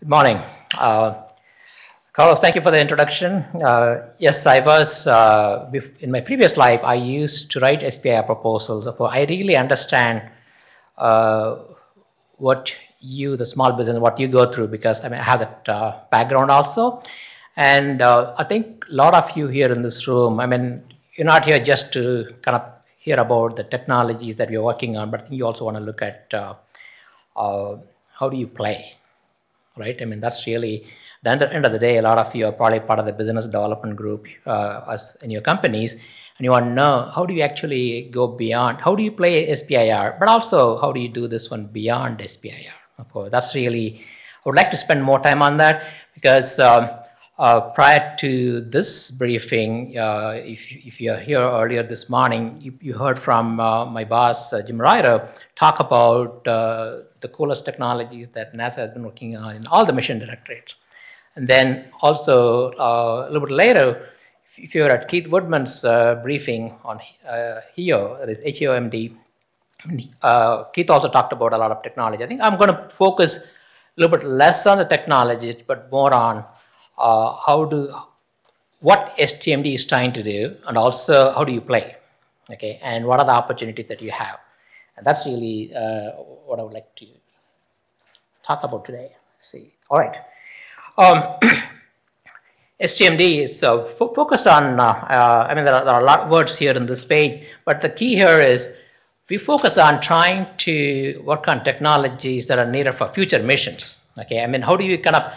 Good morning. Carlos, thank you for the introduction. Yes, I was, in my previous life, I used to write SBIR proposals. So I really understand what you, the small business, what you go through, because I mean, I have that background also. And I think a lot of you here in this room, I mean, you're not here just to kind of hear about the technologies that we're working on, but I think you also want to look at how do you play, right? I mean, that's really, at the end of the day, a lot of you are probably part of the business development group as in your companies, and you want to know how do you actually go beyond, how do you play SBIR, but also how do you do this one beyond SBIR? Of course, that's really, I would like to spend more time on that because prior to this briefing, if you're here earlier this morning, you heard from my boss, Jim Ryder, talk about the coolest technologies that NASA has been working on in all the mission directorates. And then also a little bit later, if you're at Keith Woodman's briefing on HEO, that is STMD, Keith also talked about a lot of technology. I think I'm going to focus a little bit less on the technologies, but more on what STMD is trying to do, and also how do you play, okay, and what are the opportunities that you have. And that's really what I would like to talk about today. Let's see. All right. STMD is focused on, I mean, there are a lot of words here in this page, but the key here is we focus on trying to work on technologies that are needed for future missions. Okay, I mean, how do you kind of,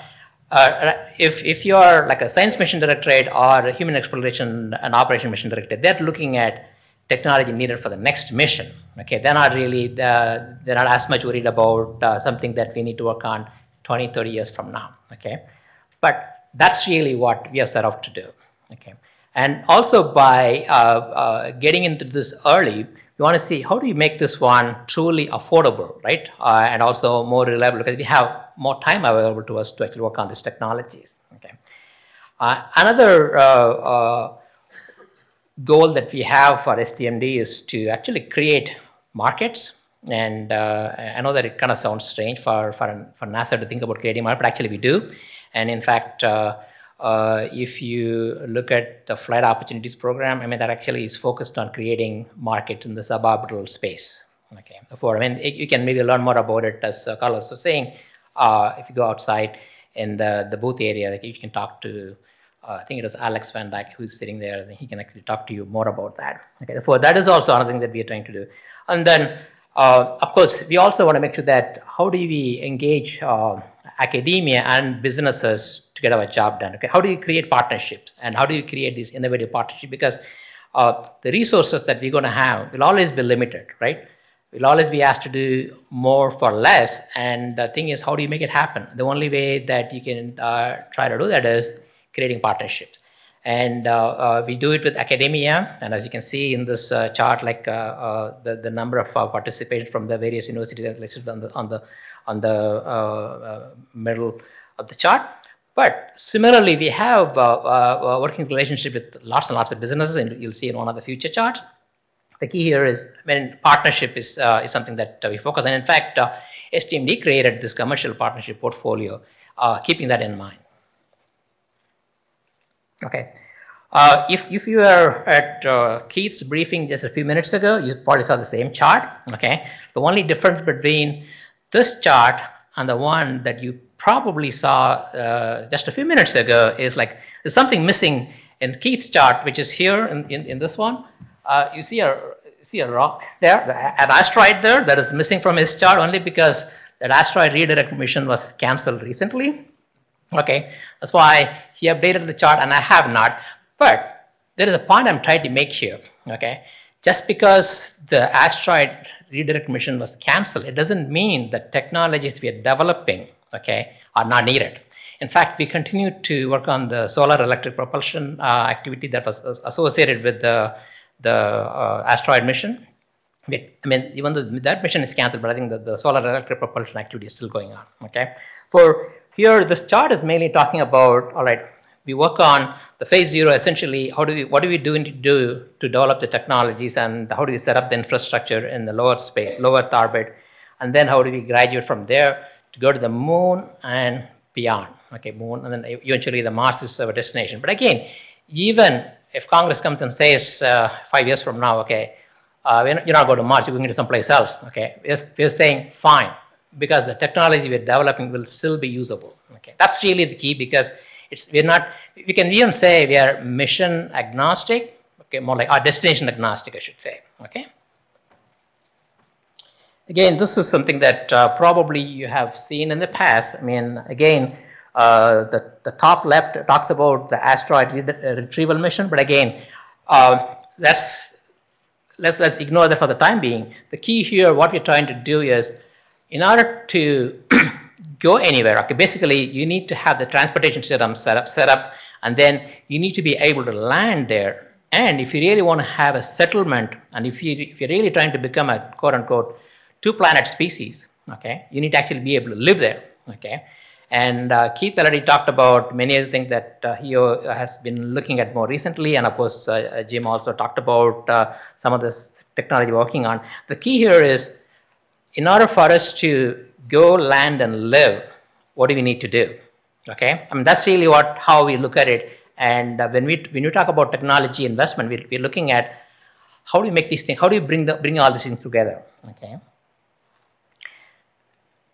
if you're like a science mission directorate or a human exploration and operation mission directorate, they're looking at technology needed for the next mission. Okay, they're not really, they're not as much worried about something that we need to work on 20, 30 years from now. Okay, but that's really what we are set out to do. Okay, and also by getting into this early, we want to see how do you make this one truly affordable, right? And also more reliable, because we have more time available to us to actually work on these technologies. Okay, another goal that we have for STMD is to actually create markets. And I know that it kind of sounds strange for NASA to think about creating market, but actually we do. And in fact, if you look at the Flight Opportunities Program, I mean, that actually is focused on creating market in the suborbital space. Okay, therefore, I mean, you can maybe learn more about it, as Carlos was saying. If you go outside in the booth area, like you can talk to, I think it was Alex Van Dyke who's sitting there, and he can actually talk to you more about that. Okay, therefore, that is also another thing that we are trying to do. And then, of course, we also want to make sure that how do we engage academia and businesses to get our job done. Okay, how do you create partnerships, and how do you create these innovative partnerships? Because the resources that we're going to have will always be limited, right? We'll always be asked to do more for less, and the thing is, how do you make it happen? The only way that you can try to do that is creating partnerships. And we do it with academia, and as you can see in this chart, like the number of participation from the various universities that are listed on the middle of the chart. But similarly, we have a working relationship with lots and lots of businesses, and you'll see in one of the future charts. The key here is, I mean, partnership is something that we focus on. In fact, STMD created this commercial partnership portfolio, keeping that in mind. Okay, if you were at Keith's briefing just a few minutes ago, you probably saw the same chart. Okay, the only difference between this chart and the one that you probably saw just a few minutes ago is like there's something missing in Keith's chart, which is here in this one. You see a rock there, an asteroid there that is missing from his chart only because that asteroid redirect mission was canceled recently. Okay, that's why he updated the chart and I have not. But there is a point I'm trying to make here. Okay, just because the asteroid redirect mission was canceled, it doesn't mean that technologies we are developing, okay, are not needed. In fact, we continue to work on the solar electric propulsion activity that was associated with the asteroid mission. I mean, even though that mission is canceled, but I think the solar electric propulsion activity is still going on. Okay, for here, this chart is mainly talking about, all right, we work on the phase 0, essentially, what do we do to develop the technologies, and how do we set up the infrastructure in the lower space, lower Earth orbit, and then how do we graduate from there to go to the moon and beyond. Okay, moon, and then eventually the Mars is our destination. But again, even if Congress comes and says 5 years from now, okay, you're not going to Mars, you're going to someplace else. Okay, if we're saying fine, because the technology we're developing will still be usable. Okay, that's really the key, because we can even say we are mission agnostic. Okay, more like our destination agnostic, I should say. Okay. Again, this is something that probably you have seen in the past. I mean, again, the top left talks about the asteroid retrieval mission, but again, let's ignore that for the time being. The key here, what we're trying to do is, in order to go anywhere, okay, basically you need to have the transportation system set up, and then you need to be able to land there. And if you really want to have a settlement, and if you're really trying to become a quote-unquote two-planet species, okay, you need to actually be able to live there, okay. And Keith already talked about many of the things that he has been looking at more recently, and of course Jim also talked about some of this technology we're working on. The key here is, in order for us to go land and live, what do we need to do? Okay, I mean, that's really how we look at it. And when we talk about technology investment, we're looking at how do we make these things, how do we bring all these things together? Okay.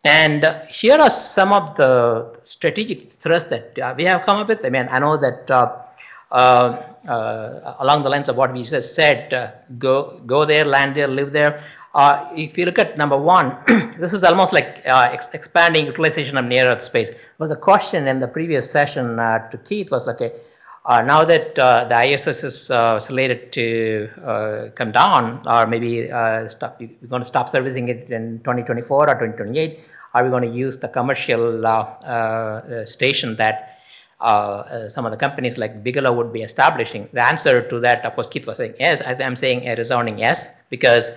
And here are some of the strategic thrusts that we have come up with. I mean, I know that along the lines of what we just said, go there, land there, live there. If you look at number one, this is almost like expanding utilization of near Earth space. There was a question in the previous session to Keith was like, okay, now that the ISS is slated to come down, or maybe we're going to stop servicing it in 2024 or 2028, are we going to use the commercial station that some of the companies like Bigelow would be establishing? The answer to that, of course, Keith was saying yes. I'm saying a resounding yes, because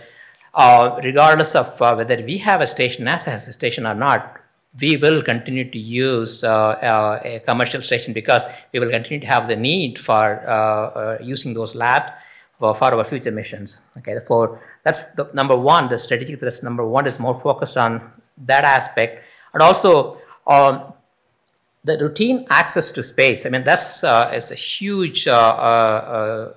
regardless of whether we have a station, NASA has a station or not, we will continue to use a commercial station, because we will continue to have the need for using those labs for our future missions. Okay, therefore, that's the number one. The strategic thrust number one is more focused on that aspect, and also the routine access to space. I mean, that's is a huge, I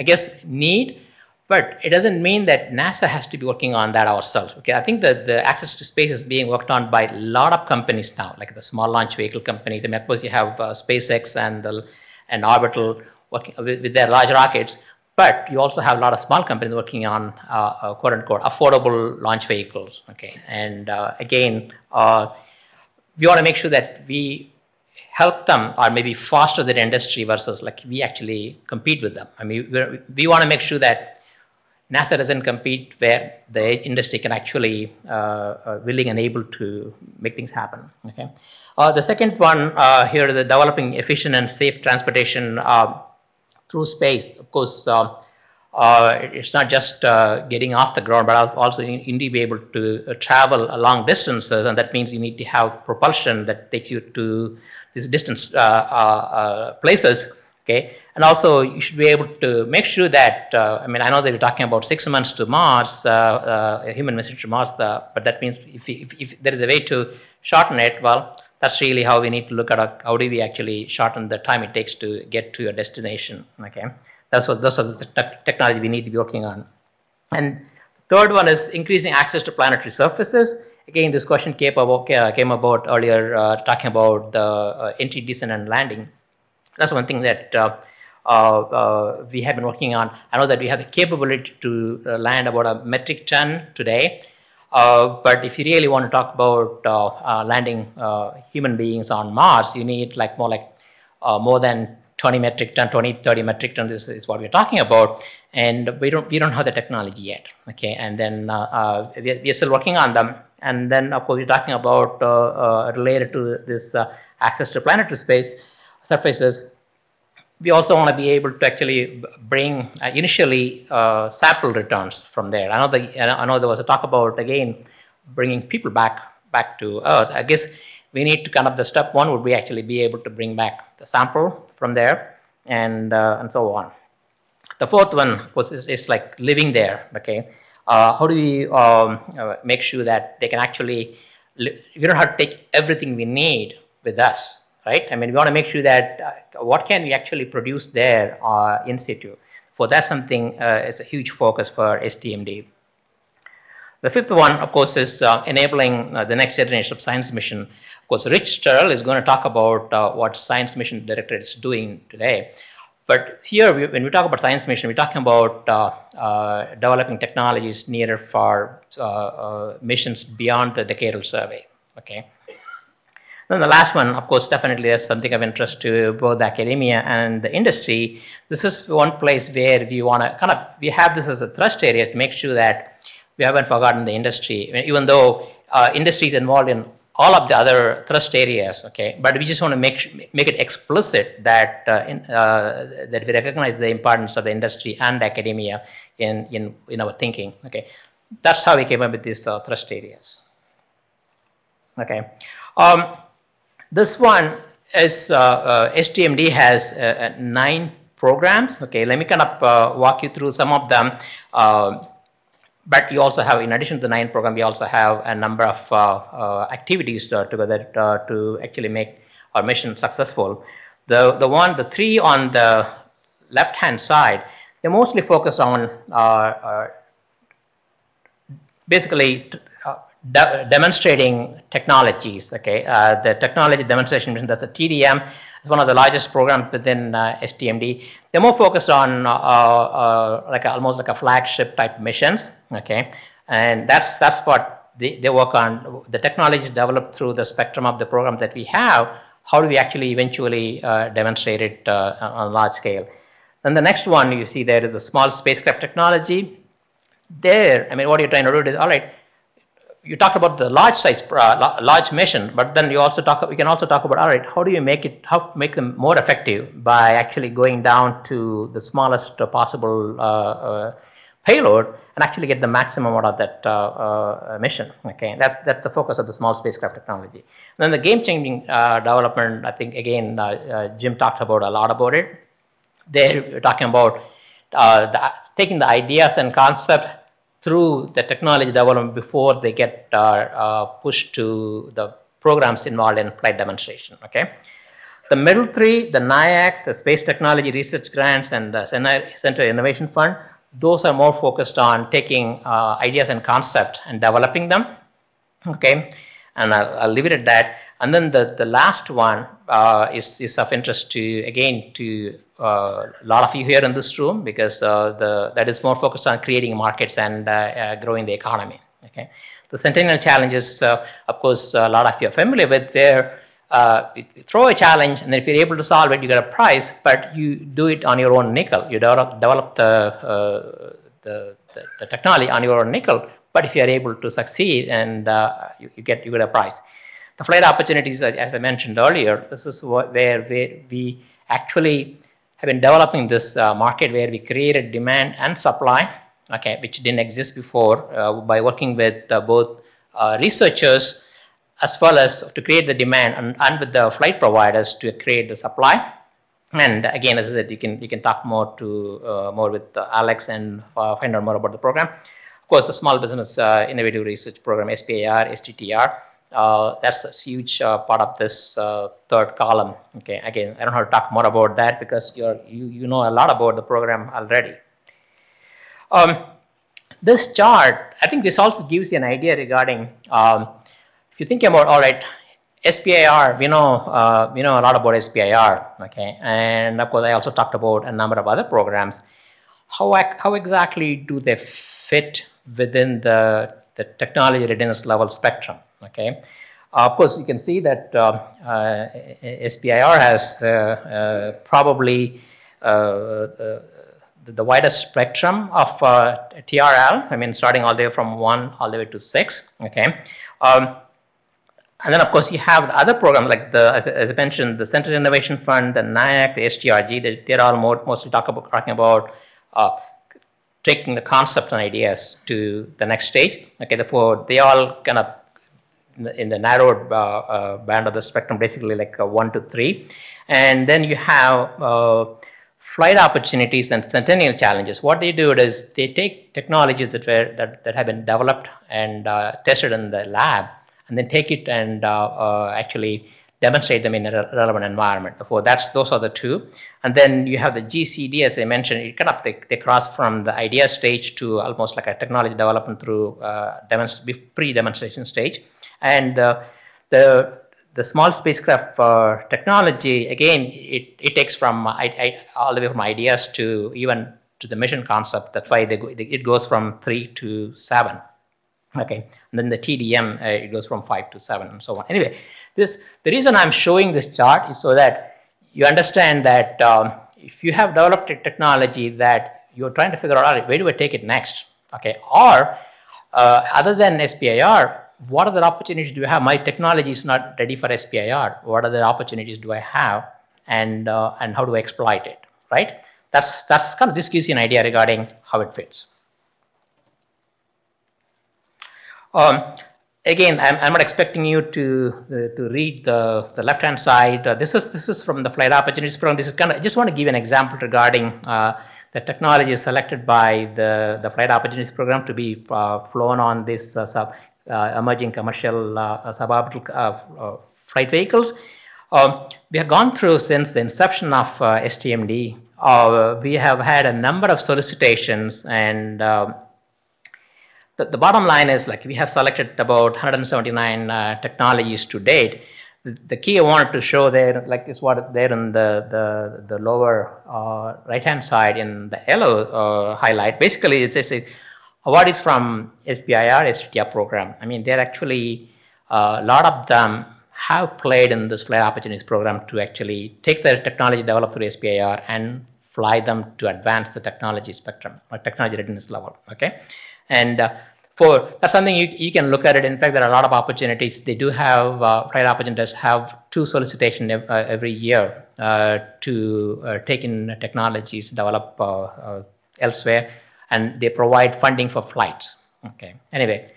guess, need. But it doesn't mean that NASA has to be working on that ourselves. Okay, I think that the access to space is being worked on by a lot of companies now, like the small launch vehicle companies. I mean, of course, you have SpaceX and Orbital working with their large rockets, but you also have a lot of small companies working on quote unquote affordable launch vehicles. Okay, and again, we want to make sure that we help them, or maybe foster their industry, versus like we actually compete with them. I mean, we want to make sure that NASA doesn't compete where the industry can actually willing and able to make things happen. Okay. The second one here, the developing efficient and safe transportation through space. Of course, it's not just getting off the ground, but also you need to be able to travel long distances, and that means you need to have propulsion that takes you to these distance places. Okay, and also you should be able to make sure that, I mean, I know that we're talking about 6 months to Mars, a human mission to Mars, but that means if there is a way to shorten it, well, that's really how we need to look at how do we actually shorten the time it takes to get to your destination. Okay, those are the technology we need to be working on. And the third one is increasing access to planetary surfaces. Again, this question came about earlier, talking about the entry, descent, and landing. That's one thing that we have been working on. I know that we have the capability to land about a metric ton today, but if you really want to talk about landing human beings on Mars, you need like more than 20 metric ton, 30 metric ton is what we're talking about, and we don't have the technology yet. Okay, and then we're still working on them. And then of course we're talking about related to this access to planetary space surfaces. We also want to be able to actually bring initially sample returns from there. I know there was a talk about, again, bringing people back to Earth. I guess we need to kind of, the step one would be actually be able to bring back the sample from there, and so on. The fourth one, of course, is like living there. Okay, how do we make sure that they can actually we don't have to take everything we need with us, right? I mean, we want to make sure that what can we actually produce there in situ. For that, something is a huge focus for STMD. The fifth one, of course, is enabling the next generation of science mission. Of course, Rich Terrell is going to talk about what Science Mission Directorate is doing today. But here, when we talk about science mission, we're talking about developing technologies needed for missions beyond the decadal survey. Okay. Then the last one, of course, definitely is something of interest to both academia and the industry. This is one place where we want to we have this as a thrust area to make sure that we haven't forgotten the industry, even though industry is involved in all of the other thrust areas, okay? But we just want to make it explicit that that we recognize the importance of the industry and academia in our thinking, okay? That's how we came up with these thrust areas, okay? This one is STMD has 9 programs, okay? Let me kind of walk you through some of them. But you also have, in addition to the 9 program, we also have a number of activities together to actually make our mission successful. The 3 on the left-hand side, they're mostly focused on basically demonstrating technologies. Okay, the technology demonstration mission, that's a TDM. It's one of the largest programs within STMD. They're more focused on almost like a flagship type missions. Okay, and that's what they work on. The technology is developed through the spectrum of the program that we have. How do we actually eventually demonstrate it on a large scale? Then the next one you see there is the small spacecraft technology. There, I mean, what you're trying to do is, all right, you talked about the large size, large mission, but then we can also talk about, all right, how do you make them more effective by actually going down to the smallest possible payload and actually get the maximum out of that mission. Okay, that's the focus of the small spacecraft technology. And then the game-changing development, I think again Jim talked about a lot about it. There we're talking about taking the ideas and concept through the technology development before they get pushed to the programs involved in flight demonstration. Okay, the middle 3, the NIAC, the Space Technology Research Grants, and the Center Innovation Fund, those are more focused on taking ideas and concepts and developing them. Okay, and I'll leave it at that. And then the last one is of interest to a lot of you here in this room, because that is more focused on creating markets and growing the economy. Okay, the Centennial Challenges, of course, a lot of you are familiar with. Where you throw a challenge, and then if you're able to solve it, you get a prize. But you do it on your own nickel. You develop the technology on your own nickel. But if you are able to succeed, and you get a prize. The flight opportunities, as I mentioned earlier, this is where we actually have been developing this market where we created demand and supply, okay, which didn't exist before, by working with both researchers as well as to create the demand and with the flight providers to create the supply. And again, as I said, you can talk more with Alex and find out more about the program. Of course, the Small Business Innovative Research Program, SBIR, STTR. That's a huge part of this third column. Okay, again, I don't have to talk more about that because you know a lot about the program already. This chart, I think this also gives you an idea regarding, if you think about, all right, SBIR, we know a lot about SBIR, okay, and of course I also talked about a number of other programs. How exactly do they fit within the technology readiness level spectrum? Okay, of course you can see that SBIR has probably the widest spectrum of TRL. I mean, starting all the way from 1 all the way to 6. Okay, and then of course you have the other programs like as I mentioned, the Center Innovation Fund, the NIAC, the STRG. They're all mostly talking about taking the concepts and ideas to the next stage. Okay, therefore they all kind of in the narrowed band of the spectrum, basically like 1 to 3, and then you have flight opportunities and Centennial Challenges. What they do is they take technologies that have been developed and tested in the lab, and then take it and actually demonstrate them in a relevant environment. Therefore, those are the two. And then you have the GCD, as I mentioned, it kind of they cross from the idea stage to almost like a technology development through pre-demonstration stage. And the small spacecraft technology, again, it takes from all the way from ideas to even to the mission concept. That's why it goes from 3 to 7. Okay, and then the TDM, it goes from 5 to 7 and so on. Anyway, the reason I'm showing this chart is so that you understand that if you have developed a technology that you're trying to figure out, all right, where do I take it next? Okay, or other than SBIR, what other opportunities do you have? My technology is not ready for SBIR. What other opportunities do I have, and how do I exploit it? Right? That's kind of, this gives you an idea regarding how it fits. Again, I'm not expecting you to read the left-hand side. This is from the Flight Opportunities Program. This is kind of, I just want to give an example regarding the technology selected by the Flight Opportunities Program to be flown on this emerging commercial suborbital flight vehicles. We have gone through since the inception of STMD. We have had a number of solicitations, and the bottom line is, like, we have selected about 179 technologies to date. The key I wanted to show there, like, is what there in the lower right-hand side in the yellow highlight. Basically, it's just award is from SBIR, STTR program. I mean, they're actually, a lot of them have played in this Flight Opportunities Program to actually take their technology developed through SBIR and fly them to advance the technology spectrum or technology readiness level. Okay, and that's something you can look at it. In fact, there are a lot of opportunities. They do have Flight Opportunities have 2 solicitations every year to take in technologies developed elsewhere, and they provide funding for flights. Okay. Anyway,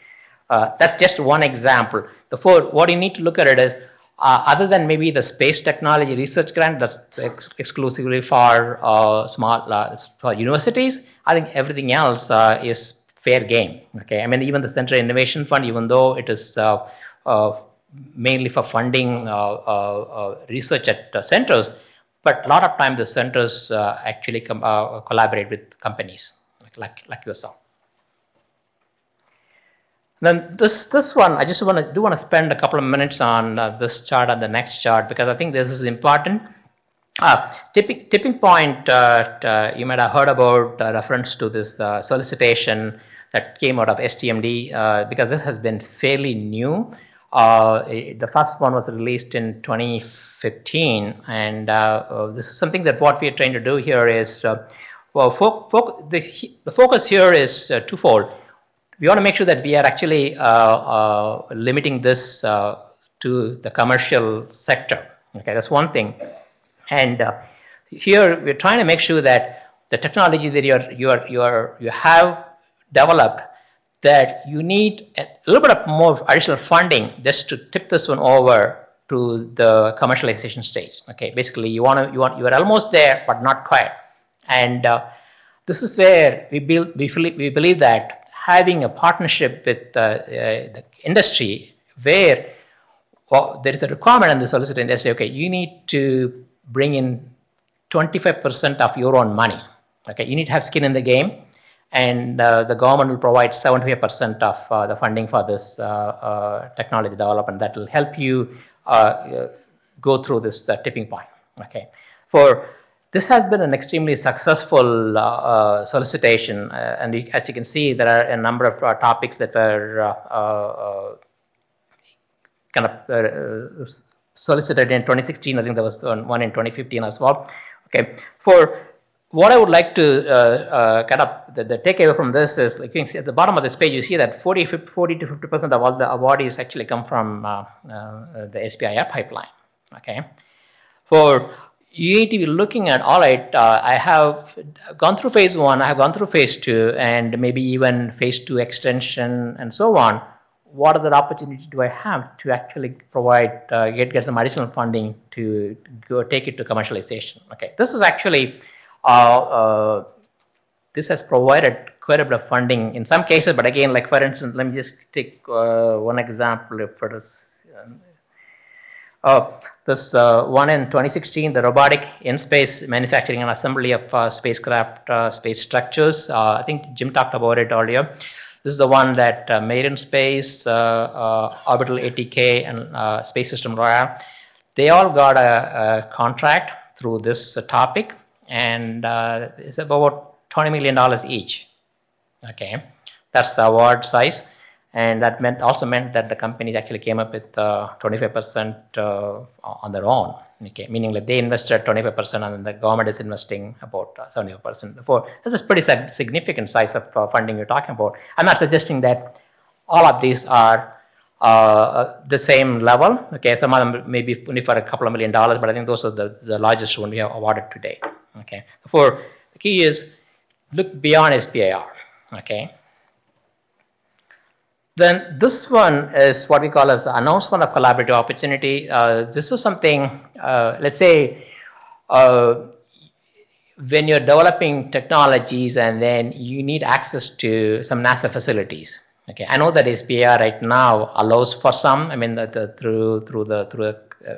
that's just one example. What you need to look at it is, other than maybe the space technology research grant that's exclusively for for universities, I think everything else is fair game. Okay. I mean, even the Center Innovation Fund, even though it is mainly for funding research at centers, but a lot of times the centers actually collaborate with companies like yourself. Then this one, I just want to spend a couple of minutes on this chart and the next chart, because I think this is important. Tipping point, you might have heard about reference to this solicitation that came out of STMD, because this has been fairly new. The first one was released in 2015, and this is something that what we are trying to do here is, the focus here is twofold. We want to make sure that we are actually limiting this to the commercial sector. Okay, that's one thing. And here we're trying to make sure that the technology that you have developed, that you need a little bit of more additional funding just to tip this one over to the commercialization stage. Okay, basically you are almost there but not quite. And this is where we believe that having a partnership with the industry, where there is a requirement in the solicitor industry, okay, you need to bring in 25% of your own money. Okay, you need to have skin in the game, and the government will provide 75% of the funding for this technology development that will help you go through this tipping point. Okay, this has been an extremely successful solicitation, and as you can see, there are a number of topics that were kind of solicited in 2016. I think there was one in 2015 as well. Okay, for what I would like to kind of the takeaway from this is, like, you can see at the bottom of this page, you see that 40 to 50% of all the awardees actually come from the SBIR pipeline. Okay, you need to be looking at, all right, I have gone through phase 1, I have gone through phase 2, and maybe even phase 2 extension and so on. What other opportunities do I have to actually provide, get some additional funding to go take it to commercialization? Okay, this is actually, this has provided quite a bit of funding in some cases, but again, like for instance, let me just take one example for this. This one in 2016, the robotic in-space manufacturing and assembly of spacecraft space structures. I think Jim talked about it earlier. This is the one that Made in Space, Orbital ATK, and Space System Royal. They all got a contract through this topic, and it's about $20 million each. Okay, that's the award size. And that also meant that the companies actually came up with 25% on their own. Okay, meaning that they invested 25% and the government is investing about 75%. Therefore, this is pretty significant size of funding you're talking about. I'm not suggesting that all of these are the same level. Okay, some of them may be only for a couple of $1 million, but I think those are the largest one we have awarded to date. Okay, therefore, the key is look beyond SBIR. Okay. Then this one is what we call as the announcement of collaborative opportunity. This is something, let's say, when you're developing technologies and then you need access to some NASA facilities. Okay, I know that SBIR right now allows for some. I mean, through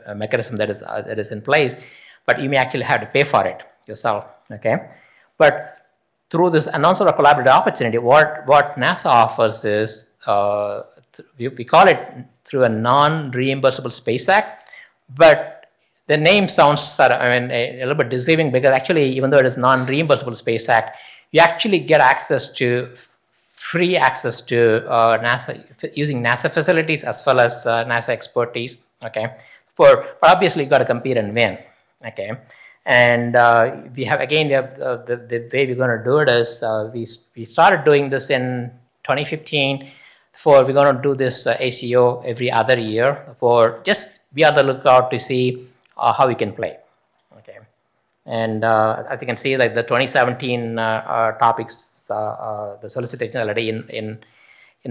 a mechanism that is in place, but you may actually have to pay for it yourself. Okay, but through this announcement of collaborative opportunity, what NASA offers is we call it through a non-reimbursable Space Act, but the name sounds a little bit deceiving because actually, even though it is non-reimbursable Space Act, you actually get access to free access to NASA using NASA facilities as well as NASA expertise. Okay, but obviously you got to compete and win. Okay, and the way we're going to do it is we started doing this in 2015. We're going to do this ACO every other year for just be on the lookout to see how we can play. Okay, and as you can see, like the 2017 topics, the solicitation already in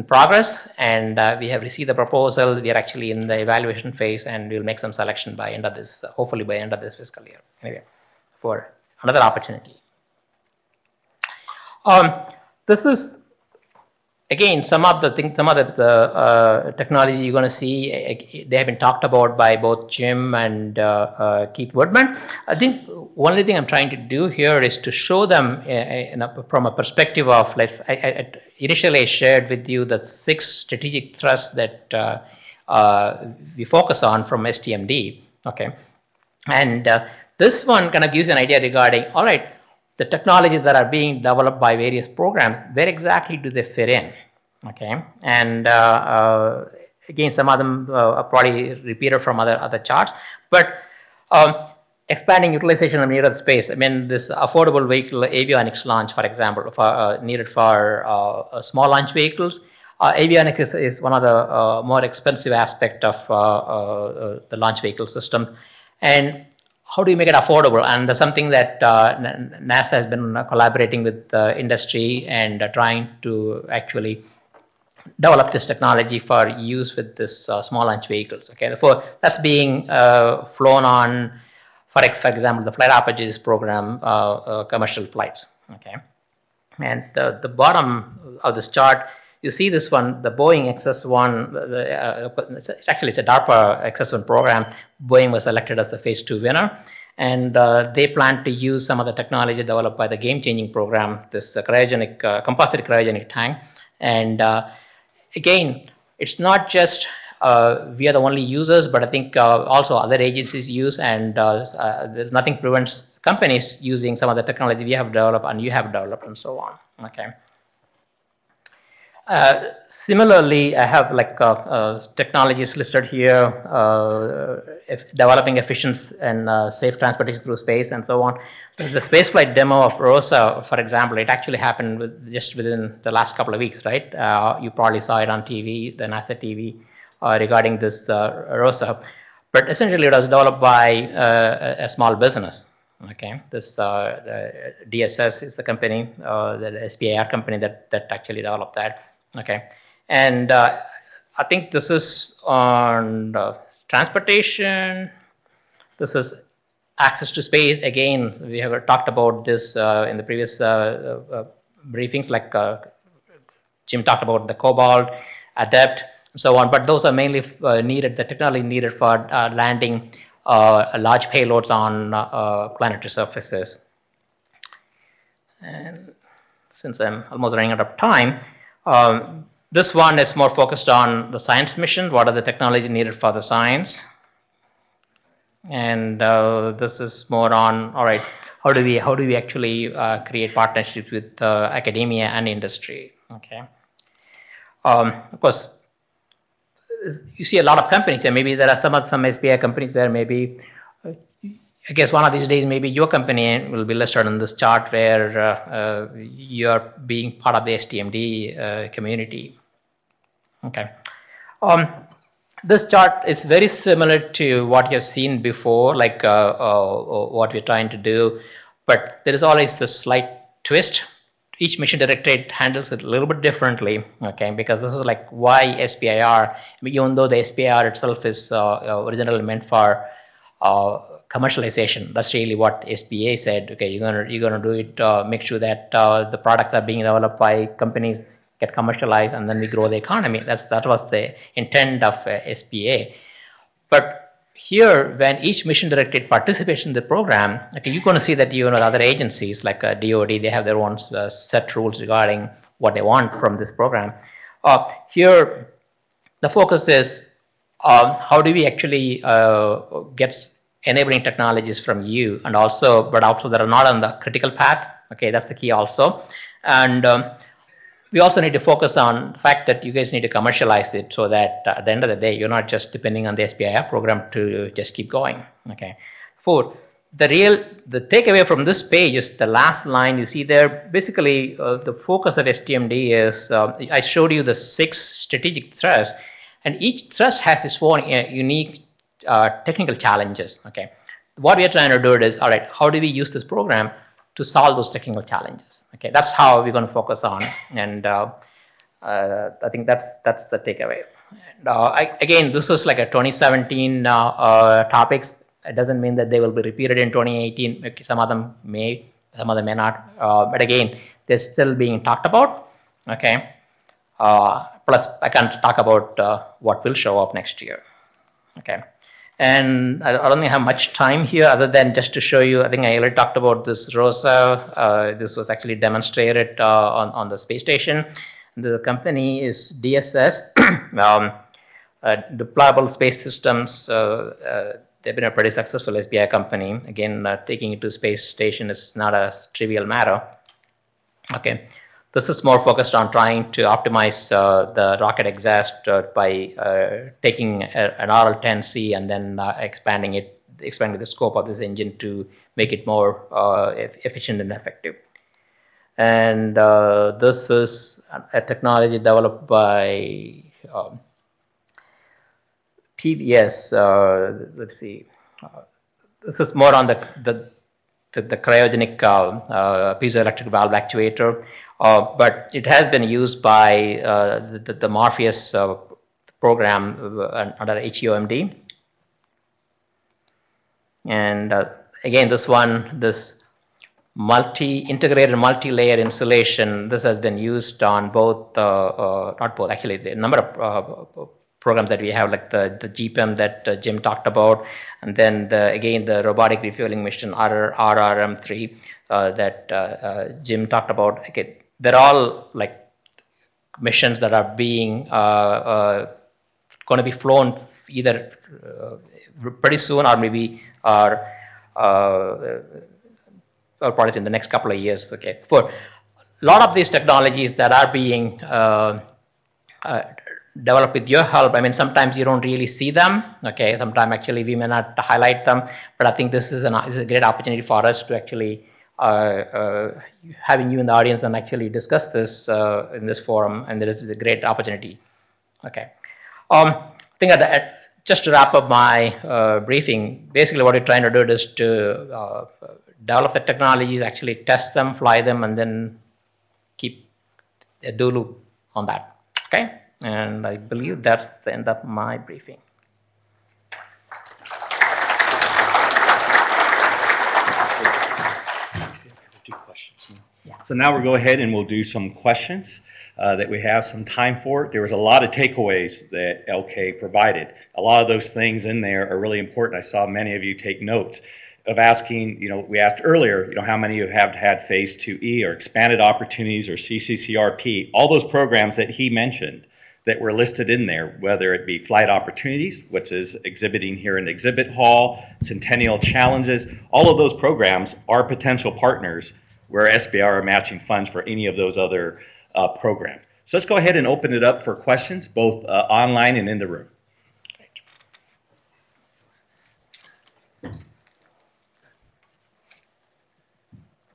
progress, and we have received the proposal. We are actually in the evaluation phase, and we'll make some selection by end of this, hopefully by end of this fiscal year. Anyway, for another opportunity. This is. Again, some of the technology you're going to see, they have been talked about by both Jim and Keith Woodman. I think only thing I'm trying to do here is to show them from a perspective of, like, initially I shared with you the 6 strategic thrusts that we focus on from STMD. Okay, and this one kind of gives an idea regarding, all right, the technologies that are being developed by various programs, where exactly do they fit in? Okay, and again, some of them are probably repeated from other charts, but expanding utilization of needed space. I mean, this affordable vehicle avionics launch, for example, needed for small launch vehicles. Avionics is one of the more expensive aspect of the launch vehicle system, and how do you make it affordable? And that's something that NASA has been collaborating with industry and trying to actually develop this technology for use with this small launch vehicles. Okay, therefore that's being flown on, for example, the Flight Opportunities Program commercial flights. Okay, and the bottom of this chart, you see this one, the Boeing XS-1, it's a DARPA XS-1 program. Boeing was selected as the phase 2 winner, and they plan to use some of the technology developed by the game-changing program, this composite cryogenic tank. And again, it's not just we are the only users, but I think also other agencies use, and there's nothing prevents companies using some of the technology we have developed and you have developed and so on. Okay. Similarly, I have like technologies listed here, developing efficient and safe transportation through space and so on. The spaceflight demo of ROSA, for example, it actually happened just within the last couple of weeks, right? You probably saw it on TV, the NASA TV, regarding this ROSA. But essentially, it was developed by a small business. Okay, this the DSS is the company, the SBIR company that actually developed that. Okay, and I think this is on transportation. This is access to space. Again, we have talked about this in the previous briefings like Jim talked about the Cobalt, Adept, and so on, but those are mainly needed, the technology needed for landing large payloads on planetary surfaces. And since I'm almost running out of time, this one is more focused on the science mission. What are the technology needed for the science? And this is more on, all right, how do we actually create partnerships with academia and industry? Okay. Of course, you see a lot of companies there. Maybe there are some SBIR companies there. Maybe I guess one of these days, maybe your company will be listed on this chart where you're being part of the STMD community. Okay. This chart is very similar to what you've seen before, like what we're trying to do, but there is always this slight twist. Each mission directorate handles it a little bit differently, okay, because this is like why SBIR, even though the SBIR itself is originally meant for commercialization. That's really what SBA said. Okay, you're gonna do it. Make sure that the products are being developed by companies get commercialized, and then we grow the economy. That was the intent of SBA. But here, when each mission directorate participates in the program, okay, you're going to see that the other agencies like DoD, they have their own set rules regarding what they want from this program. Here, the focus is how do we actually get enabling technologies from you, and also, but also that are not on the critical path. Okay, that's the key also. And we also need to focus on the fact that you guys need to commercialize it so that at the end of the day, you're not just depending on the SBIR program to just keep going. Okay. The takeaway from this page is the last line you see there. Basically, the focus of STMD is, I showed you the 6 strategic thrusts, and each thrust has its own unique technical challenges. Okay. What we are trying to do is, all right, how do we use this program to solve those technical challenges? Okay, that's how we're going to focus on, and I think that's the takeaway. And, again, this is like a 2017 topics. It doesn't mean that they will be repeated in 2018. Some of them may, some of them may not. But again, they're still being talked about. Okay. Plus, I can't talk about what will show up next year. Okay. And I don't think I have much time here other than just to show you, I think I already talked about this ROSA. This was actually demonstrated on the space station. The company is DSS, Deployable Space Systems. They've been a pretty successful SBI company. Again, taking it to space station is not a trivial matter. Okay. This is more focused on trying to optimize the rocket exhaust by taking an RL-10C and then expanding the scope of this engine to make it more efficient and effective. And this is a technology developed by TVS. Let's see. This is more on the cryogenic piezoelectric valve actuator. But it has been used by the Morpheus program under HEOMD. And again, this integrated multi-layer insulation, this has been used on both, not both, actually, the number of programs that we have, like the GPM that Jim talked about, and then again the robotic refueling mission RRM3 that Jim talked about. Okay, they're all like missions that are being going to be flown either pretty soon or maybe probably in the next couple of years. Okay, for a lot of these technologies that are being developed with your help, I mean, sometimes you don't really see them. Okay, sometimes actually we may not highlight them, but I think this is a great opportunity for us to actually having you in the audience and actually discuss this in this forum, and this is a great opportunity. Okay, I think just to wrap up my briefing, basically what we're trying to do is to develop the technologies, actually test them, fly them, and then keep a do loop on that. Okay, and I believe that's the end of my briefing. do questions now. Yeah. So now we'll go ahead and we'll do some questions that we have some time for. There was a lot of takeaways that LK provided. A lot of those things in there are really important. I saw many of you take notes of asking, we asked earlier, how many of you have had phase 2E or expanded opportunities or CCCRP, all those programs that he mentioned that were listed in there, whether it be flight opportunities, which is exhibiting here in the exhibit hall, Centennial Challenges, all of those programs are potential partners where SBIR are matching funds for any of those other programs. So let's go ahead and open it up for questions, both online and in the room.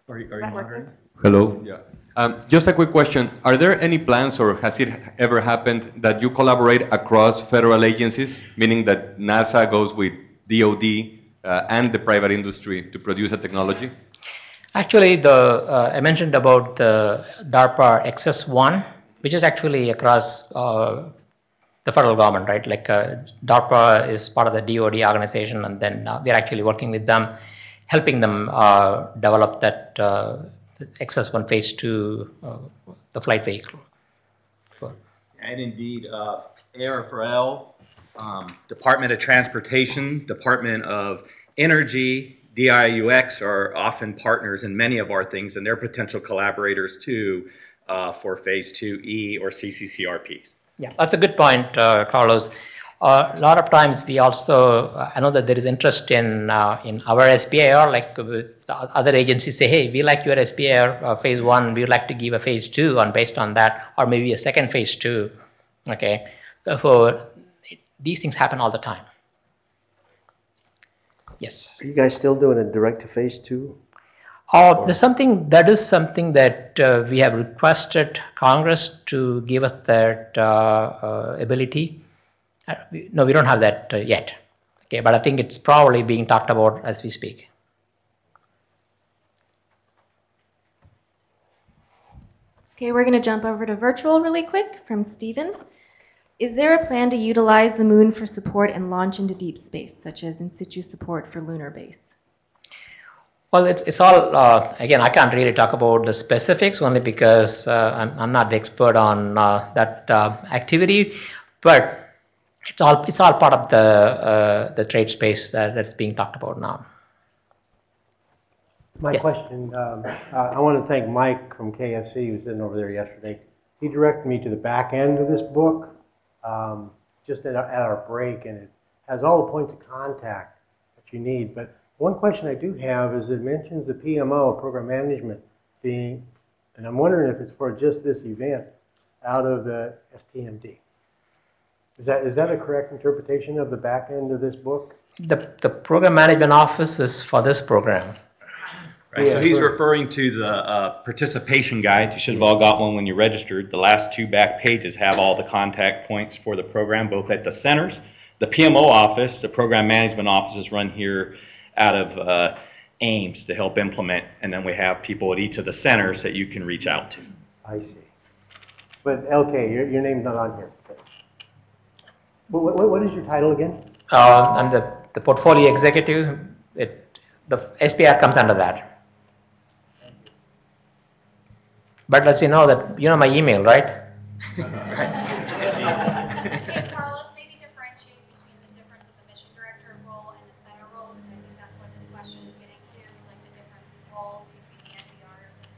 Are you monitoring? Hello. Yeah. Just a quick question. Are there any plans, or has it ever happened, that you collaborate across federal agencies, meaning that NASA goes with DOD and the private industry to produce a technology? Actually, I mentioned about the DARPA XS1, which is actually across the federal government, right? Like DARPA is part of the DOD organization, and then we're actually working with them, helping them develop that XS1 phase 2, the flight vehicle. And indeed, ARFL, Department of Transportation, Department of Energy, DIUX are often partners in many of our things, and they're potential collaborators too for phase 2E or CCCRPs. Yeah, that's a good point, Carlos. A lot of times we also, I know that there is interest in our SBIR, like other agencies say, hey, we like your SBIR phase 1, we would like to give a phase 2 based on that, or maybe a second phase 2, okay? Therefore, these things happen all the time. Yes? Are you guys still doing a direct to phase 2? There's something, that is something that we have requested Congress to give us that ability. No, we don't have that yet. Okay, but I think it's probably being talked about as we speak. Okay, we're going to jump over to virtual really quick from Stephen. Is there a plan to utilize the moon for support and launch into deep space, such as in situ support for lunar base? Well, it's all, again, I can't really talk about the specifics only because I'm not the expert on that activity, but it's all part of the trade space that's being talked about now. My question, I want to thank Mike from KFC, who was sitting over there yesterday. He directed me to the back end of this book, just at our break, and it has all the points of contact that you need. But one question I do have is it mentions the PMO, program management, being, and I'm wondering if it's for just this event, out of the STMD. Is that a correct interpretation of the back end of this book? The program management office is for this program. Right, yeah, so he's referring to the participation guide. You should have all got one when you registered. The last 2 back pages have all the contact points for the program, both at the centers. The PMO office, the program management office, is run here out of Ames to help implement, and then we have people at each of the centers that you can reach out to. I see. But LK, your name's not on here. What is your title again? I'm the portfolio executive. The SBIR comes under that. But as you know that, you know my email, right? Can Carlos maybe differentiate between the difference of the mission director role and the center role? Because I think that's what this question is getting to, like the different roles between the NDRs and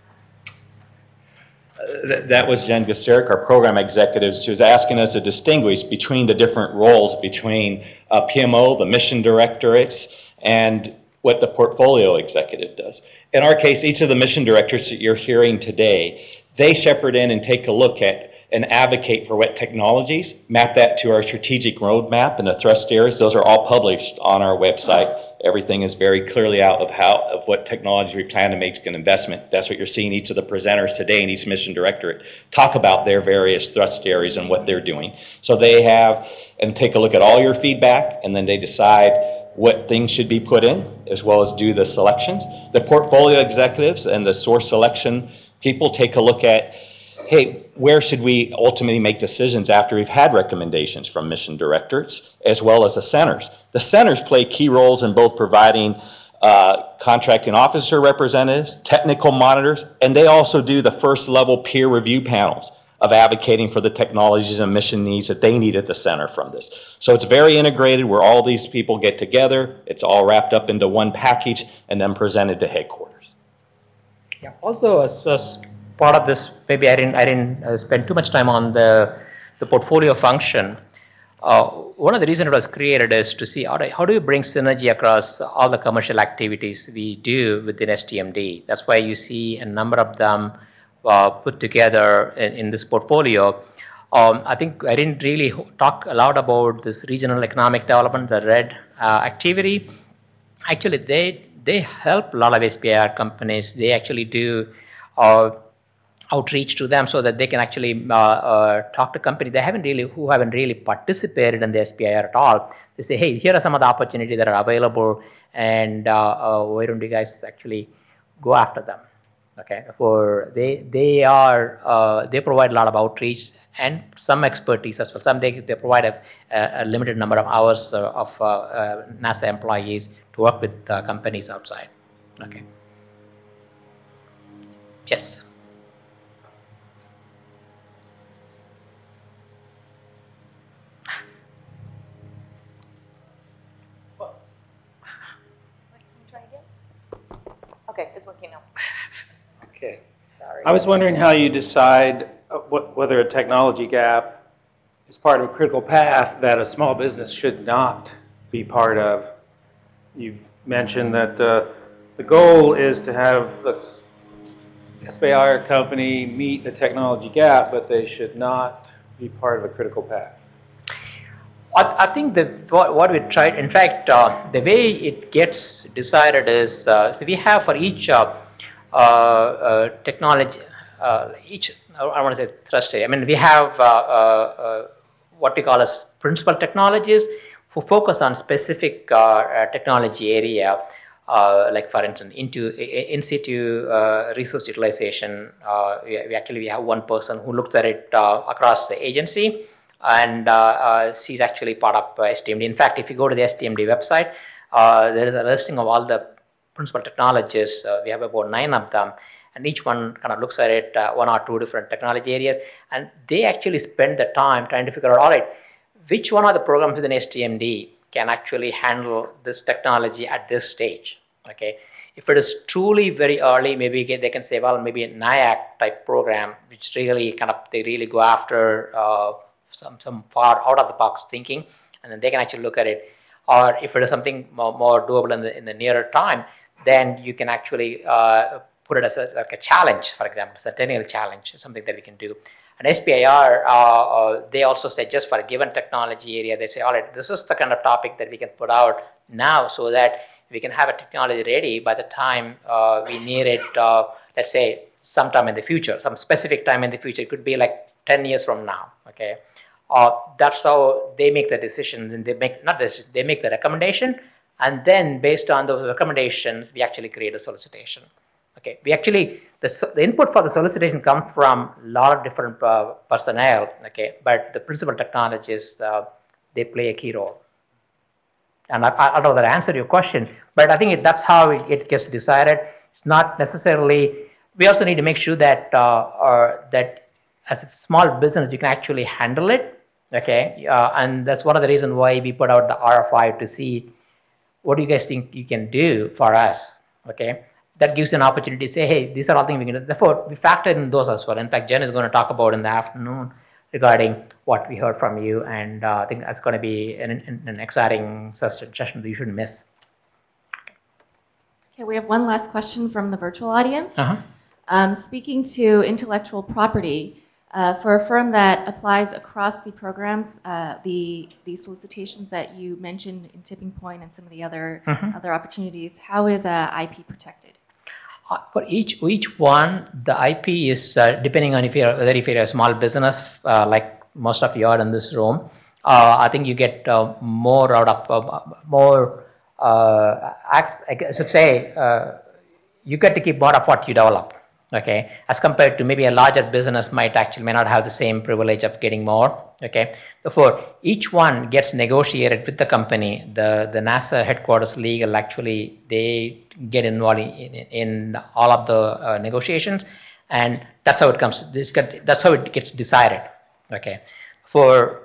That was Jen Gusteric, our program executive. She was asking us to distinguish between the different roles between PMO, the mission directorates, and what the portfolio executive does. In our case, each of the mission directors that you're hearing today, they shepherd in and take a look at and advocate for what technologies, map that to our strategic roadmap and the thrust areas. Those are all published on our website. Everything is very clearly out of what technology we plan to make an investment. That's what you're seeing each of the presenters today in each mission directorate talk about their various thrust areas and what they're doing. So they have and take a look at all your feedback, and then they decide what things should be put in, as well as do the selections. The portfolio executives and the source selection people take a look at, hey, where should we ultimately make decisions after we've had recommendations from mission directorates, as well as the centers. The centers play key roles in both providing contracting officer representatives, technical monitors, and they also do the first level peer review panels of advocating for the technologies and mission needs that they need at the center from this. So it's very integrated where all these people get together, it's all wrapped up into one package and then presented to headquarters. Yeah. Also, as part of this, maybe I didn't spend too much time on the portfolio function. One of the reasons it was created is to see how do you bring synergy across all the commercial activities we do within STMD. That's why you see a number of them put together in this portfolio. I think I didn't really talk a lot about this regional economic development, the RED activity. Actually, they help a lot of SBIR companies. They actually do outreach to them so that they can actually talk to companies who haven't really participated in the SBIR at all. They say, hey, here are some of the opportunities that are available, and why don't you guys actually go after them? Okay, for they provide a lot of outreach and some expertise as well. Some they provide a limited number of hours of NASA employees to work with companies outside. Okay. Yes. Okay, it's working now. Okay. Sorry. I was wondering how you decide whether a technology gap is part of a critical path that a small business should not be part of. You've mentioned that the goal is to have the SBIR company meet the technology gap, but they should not be part of a critical path. I think that what we tried, in fact, the way it gets decided is, so we have for each technology, I want to say thrust area. I mean, we have what we call as principal technologies who focus on specific technology area, like for instance, in situ resource utilization. We have one person who looks at it across the agency. And she's actually part of STMD. In fact, if you go to the STMD website, there is a listing of all the principal technologies. We have about 9 of them, and each one kind of looks at it, 1 or 2 different technology areas, and they actually spend the time trying to figure out, all right, which one of the programs within STMD can actually handle this technology at this stage. Okay, if it is truly very early, maybe they can say, well, maybe a NIAC type program, which really kind of they really go after some far out of the box thinking, and then they can actually look at it. Or if it is something more doable in the nearer time, then you can actually put it as like a challenge, for example, it's a technical challenge, something that we can do. And SBIR, they also say just for a given technology area, they say, all right, this is the kind of topic that we can put out now so that we can have a technology ready by the time we need it, let's say sometime in the future, some specific time in the future. It could be like 10 years from now, okay? That's how they make the decision, and they make they make the recommendation, and then based on those recommendations, we actually create a solicitation. Okay, we actually the input for the solicitation comes from a lot of different personnel. Okay, but the principal technologists they play a key role. And I don't know that I answered your question, but I think that's how it gets decided. It's not necessarily. We also need to make sure that that as a small business you can actually handle it. Okay, and that's one of the reasons why we put out the RFI to see what do you guys think you can do for us. Okay, that gives you an opportunity to say, hey, these are all things we can do. Therefore, we factor in those as well. In fact, Jen is going to talk about in the afternoon regarding what we heard from you, and I think that's going to be an exciting session that you shouldn't miss. Okay, we have one last question from the virtual audience. Speaking to intellectual property, for a firm that applies across the programs, the solicitations that you mentioned in Tipping Point and some of the other other opportunities, how is IP protected? For each one, the IP is depending on whether if you're a small business, like most of you are in this room. I think you get more out of more. I should say you get to keep more of what you develop. okay, as compared to maybe a larger business may not have the same privilege of getting more, okay. Therefore, each one gets negotiated with the company. The NASA headquarters legal actually, they get involved in all of the negotiations, and that's how it comes. That's how it gets decided, okay. For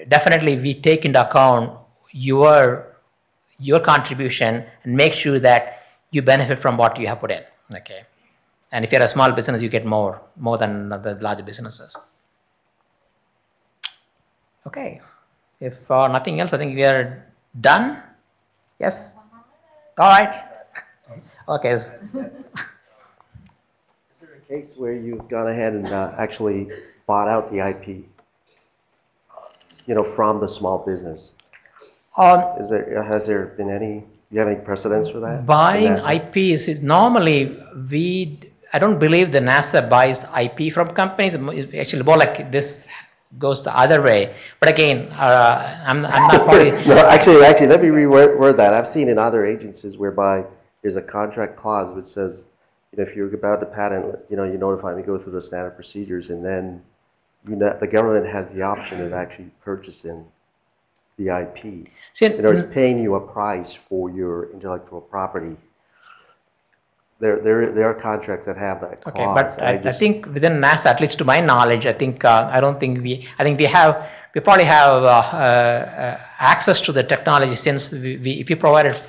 definitely, we take into account your contribution and make sure that you benefit from what you have put in, okay. And if you're a small business, you get more than the larger businesses. Okay. If nothing else, I think we are done. Yes? All right. Okay. Is there a case where you've gone ahead and actually bought out the IP, from the small business? Has there been any, do you have any precedents for that? Buying IP is normally, I don't believe the NASA buys IP from companies. It's actually more like this goes the other way. But again, I'm not probably... No, actually, let me reword that. I've seen in other agencies whereby there's a contract clause which says, if you're about to patent, you notify me, go through the standard procedures, and then the government has the option of actually purchasing the IP. See, it's paying you a price for your intellectual property. There are contracts that have that clause. Okay, but I think within NASA, at least to my knowledge, I think we probably have access to the technology, since if we provided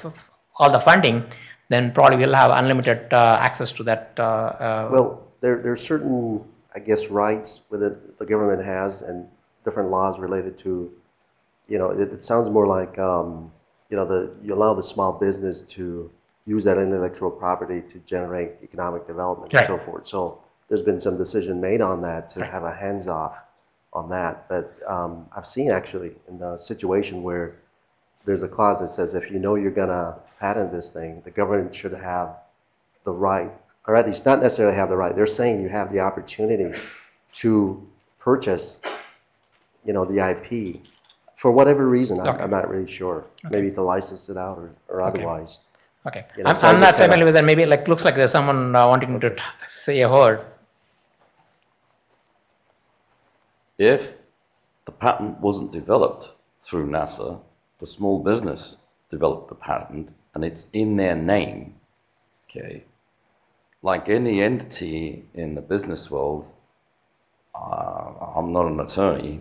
all the funding, then probably we'll have unlimited access to that. Well, there are certain, I guess, rights that the government has, and different laws related to, it sounds more like, you allow the small business to use that intellectual property to generate economic development and so forth. So there's been some decision made on that to have a hands-off on that. But I've seen actually in the situation where there's a clause that says if you're going to patent this thing, the government should have the right, or at least not necessarily have the right. They're saying you have the opportunity to purchase, the IP for whatever reason. I'm not really sure. Maybe to license it out or otherwise. Okay. I'm not familiar with that. Maybe looks like there's someone wanting to say a word. If the patent wasn't developed through NASA, the small business developed the patent, and it's in their name, okay? Like any entity in the business world, I'm not an attorney,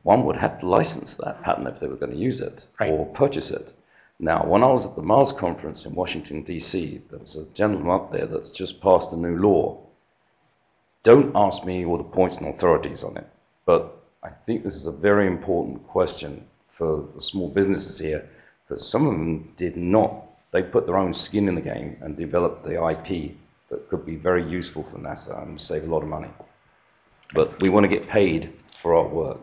one would have to license that patent if they were going to use it or purchase it. Now, when I was at the Mars conference in Washington, D.C., there was a gentleman up there that's just passed a new law. Don't ask me all the points and authorities on it, but I think this is a very important question for the small businesses here, because some of them did not. They put their own skin in the game and developed the IP that could be very useful for NASA and save a lot of money. But we want to get paid for our work.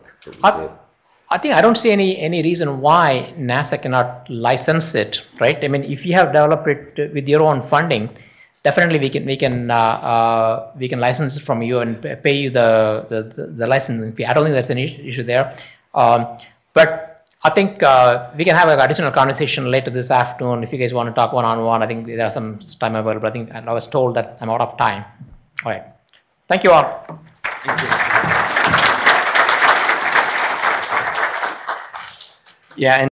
I think I don't see any reason why NASA cannot license it, right? I mean, if you have developed it with your own funding, definitely we can license it from you and pay you the licensing fee. I don't think that's an issue there. But I think we can have an additional conversation later this afternoon if you guys want to talk one-on-one. I think there's some time available. I think I was told that I'm out of time. All right. Thank you all. Thank you. Yeah.